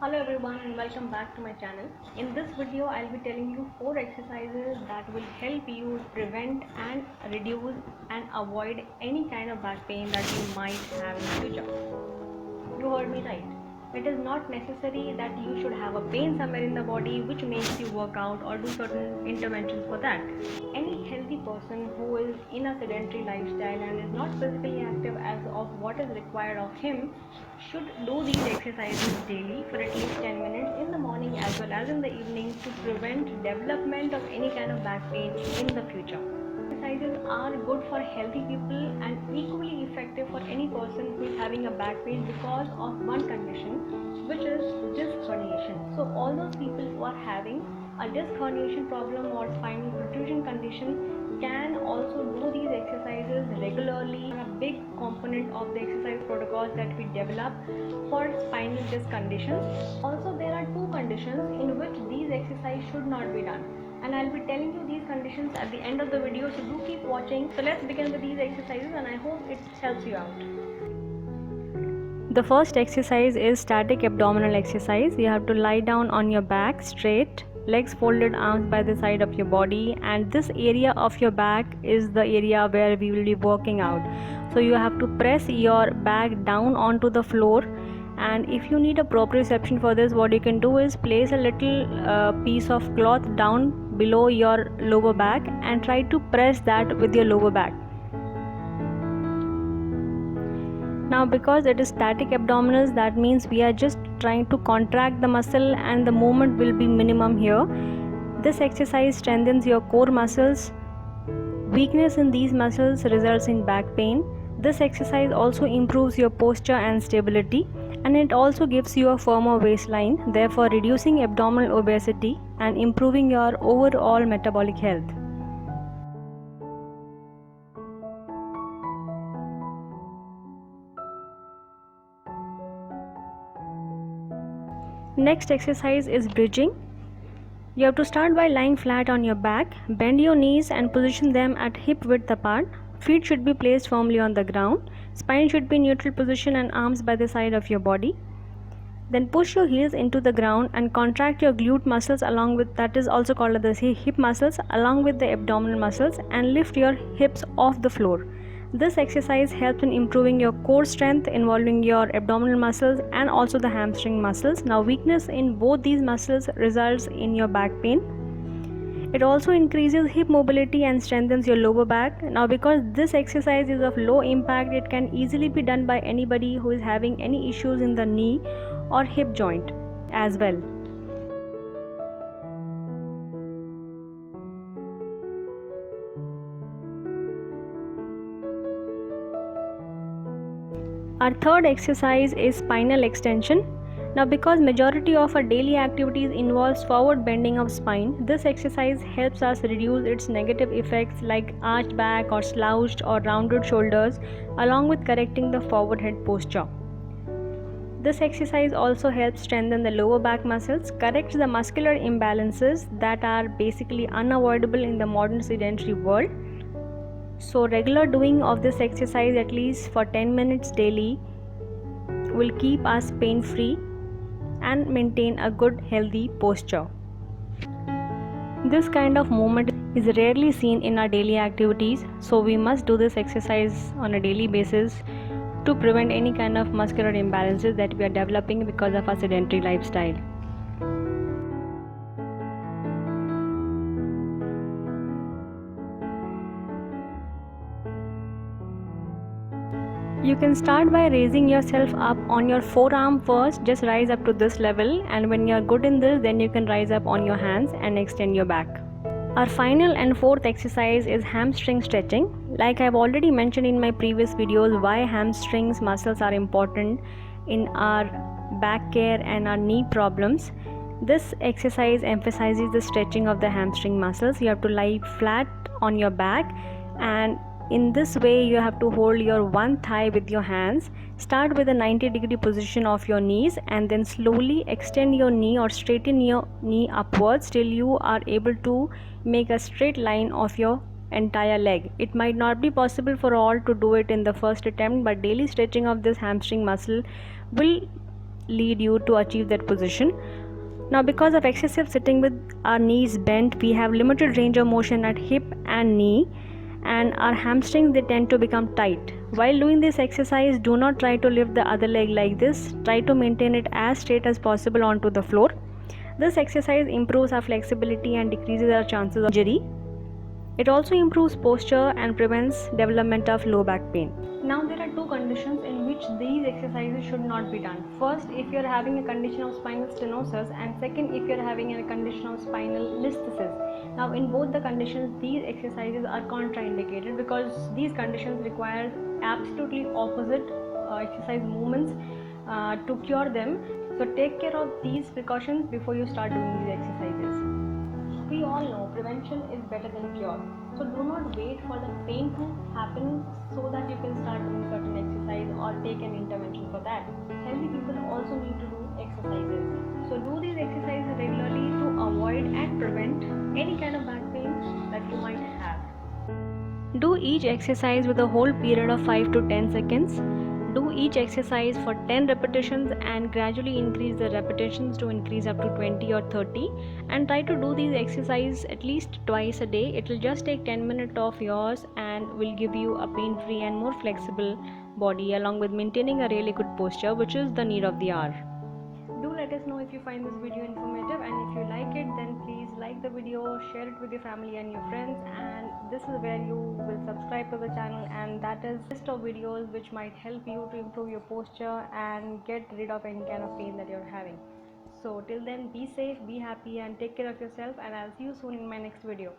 Hello everyone and welcome back to my channel. In this video I'll be telling you 4 exercises that will help you prevent and reduce and avoid any kind of back pain that you might have in the future. You heard me right. It is not necessary that you should have a pain somewhere in the body which makes you work out or do certain interventions for that. Any healthy person who is in a sedentary lifestyle and is not physically active as of what is required of him should do these exercises daily for at least 10 minutes in the morning as well as in the evening to prevent development of any kind of back pain in the future. Exercises are good for healthy people and equally effective for any person who is having a back pain because of one condition, which is disc herniation. So all those people who are having a disc herniation problem or spinal protrusion condition can also do these exercises regularly. A big component of the exercise protocols that we develop for spinal disc conditions. Also, there are two conditions in which these exercises should not be done, and I'll be telling you these conditions at the end of the video, so do keep watching. So let's begin with these exercises and I hope it helps you out. The first exercise is static abdominal exercise. You have to lie down on your back straight, legs folded, arms by the side of your body, and this area of your back is the area where we will be working out. So you have to press your back down onto the floor, and if you need a proprioception for this, what you can do is place a little piece of cloth down below your lower back and try to press that with your lower back. Now, because it is static abdominals, that means we are just trying to contract the muscle and the movement will be minimum here. This exercise strengthens your core muscles. Weakness in these muscles results in back pain. This exercise also improves your posture and stability, and it also gives you a firmer waistline, therefore reducing abdominal obesity and improving your overall metabolic health. Next exercise is bridging. You have to start by lying flat on your back, bend your knees and position them at hip width apart. Feet should be placed firmly on the ground. Spine should be in neutral position and arms by the side of your body. Then push your heels into the ground and contract your glute muscles along with, that is also called the hip muscles, along with the abdominal muscles, and lift your hips off the floor. This exercise helps in improving your core strength involving your abdominal muscles and also the hamstring muscles. Now, weakness in both these muscles results in your back pain. It also increases hip mobility and strengthens your lower back. Now, because this exercise is of low impact, it can easily be done by anybody who is having any issues in the knee or hip joint as well. Our third exercise is spinal extension. Now, because majority of our daily activities involves forward bending of spine, this exercise helps us reduce its negative effects like arched back or slouched or rounded shoulders, along with correcting the forward head posture. This exercise also helps strengthen the lower back muscles, corrects the muscular imbalances that are basically unavoidable in the modern sedentary world. So regular doing of this exercise at least for 10 minutes daily will keep us pain free and maintain a good healthy posture. This kind of movement is rarely seen in our daily activities, so we must do this exercise on a daily basis to prevent any kind of muscular imbalances that we are developing because of our sedentary lifestyle. You can start by raising yourself up on your forearm first. Just rise up to this level, and when you are good in this, then you can rise up on your hands and extend your back. Our final and fourth exercise is hamstring stretching. Like I've already mentioned in my previous videos why hamstrings muscles are important in our back care and our knee problems. This exercise emphasizes the stretching of the hamstring muscles. You have to lie flat on your back, and in this way you have to hold your one thigh with your hands. Start with a 90-degree position of your knees and then slowly extend your knee or straighten your knee upwards till you are able to make a straight line of your entire leg. It might not be possible for all to do it in the first attempt, but daily stretching of this hamstring muscle will lead you to achieve that position. Now, because of excessive sitting with our knees bent, we have limited range of motion at hip and knee, and our hamstrings, they tend to become tight. While doing this exercise, do not try to lift the other leg like this. Try to maintain it as straight as possible onto the floor. This exercise improves our flexibility and decreases our chances of injury. It also improves posture and prevents development of low back pain. Now, there are two conditions in which these exercises should not be done. First, if you are having a condition of spinal stenosis, and second, if you are having a condition of spinal listhesis. Now, in both the conditions, these exercises are contraindicated because these conditions require absolutely opposite exercise movements to cure them. So, take care of these precautions before you start doing these exercises. We all know prevention is better than cure. So do not wait for the pain to happen so that you can start doing certain exercise or take an intervention for that. Healthy people also need to do exercises. So do these exercises regularly to avoid and prevent any kind of back pain that you might have. Do each exercise with a whole period of 5 to 10 seconds. Do each exercise for 10 repetitions and gradually increase the repetitions to increase up to 20 or 30, and try to do these exercises at least twice a day. It will just take 10 minutes of yours and will give you a pain-free and more flexible body along with maintaining a really good posture, which is the need of the hour. Do let us know if you find this video informative, and if you like it, then please like the video, share it with your family and your friends, and this is where you will subscribe to the channel, and that is list of videos which might help you to improve your posture and get rid of any kind of pain that you're having. So till then, be safe, be happy, and take care of yourself, and I'll see you soon in my next video.